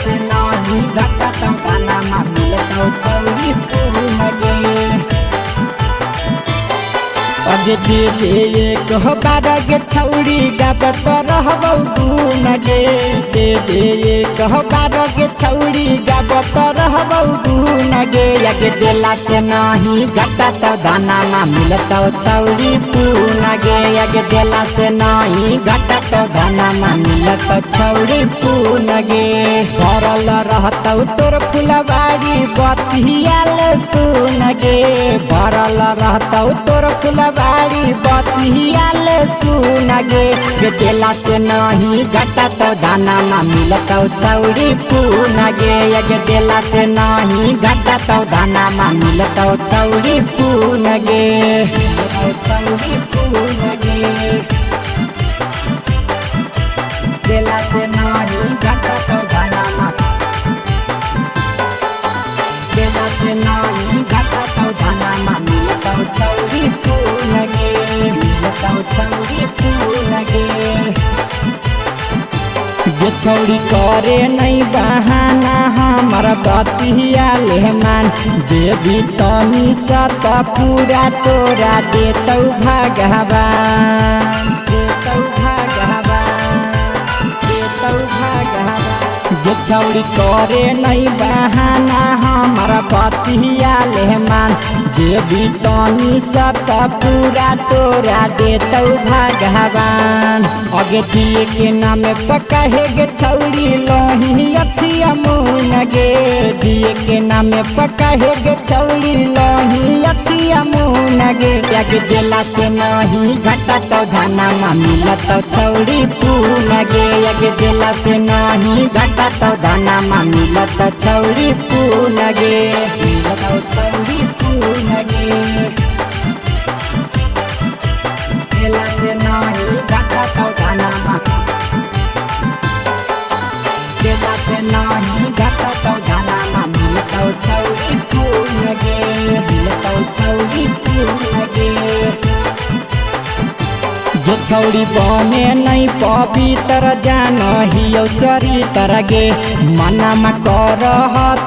से नहीं घटा तो गाना में मिलता छौरी पूनगे अगे दे एक बार गे छौरी गाबत रहबौ गुनगे दे एक बार गे छौरी गाबत रहबौ गुनगे अगे देला से नहीं घटा तो दाना में मिलता छौरी पूनगे अगे देला से नहीं घटा तो दाना में मिलता छौरी पूनगे भरल रहतौ तोर फुलबाड़ी बतियाल सुनगे भरल रहतौ तोर फुलबाड़ी बतियाल सुनगे देला से नहीं घटा तो दाना में मिलता छौरी पूनगे अगे देला से नहीं घटा तो दाना में मिलता छौरी पूनगे छौरी पूनगे देला से नहीं घटा तो दाना में देला से नहीं घटा तो दाना में मिलता छौरी पूनगे मिलता छौरी पूनगे ये छौरी करे नहीं बहाना हमार बतिया लेमान देवी तनी सत पूरा तोरा देतौ भगवान देतौ भगवान देतौ भगवान ये छौरी करे नहीं बहाना हमार बतिया लेमान देवी तनी सत पूरा तोरा देतौ भगवान अगे दिए के नाम पकहे गे छौरी लोही अखिया मुनगे दिए के नाम पकहे गे छौरी लोही अखिया मुनगे अगे देला से नहीं घटा तो धाना में मिलत छौरी पूनगे अगे देला से नहीं घटा तो धाना में मिलत छौरी पूनगे मिलत छौरी पूनगे देला से नहीं घटा तो धाना में देला से नहीं घटा तो धाना में मिलता छौरी पूनगे मिलता छौरी पूनगे जो छौरी बने नहीं पवित्र जान हियो चरित्र गे मना में कर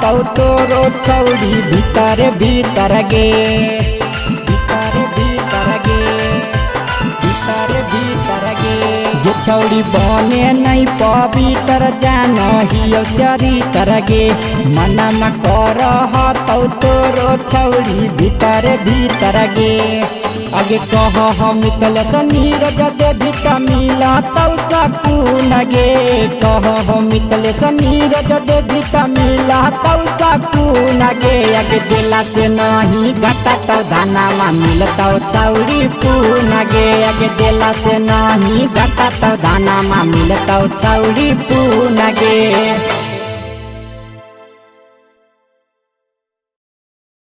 तो तोरो छौरी भीतर भीतर गे भीतर भीतर गे भीतर भीतर गे जो छौरी बने नहीं पवित्र जान हियो चरित्र गे मना में कर तो तोरो छौरी भीतर भीतर गे अगे कह मितल नीरज देवी मिला तौ सकूनगे कह मितल नीरज देवी मिला तौ सकूनगे अगे देला से नहीं घटा तो दाना में मिलता छौरी पूनगे अगे देला से नहीं घटा तो दाना में मिलता छौरी पूनगे।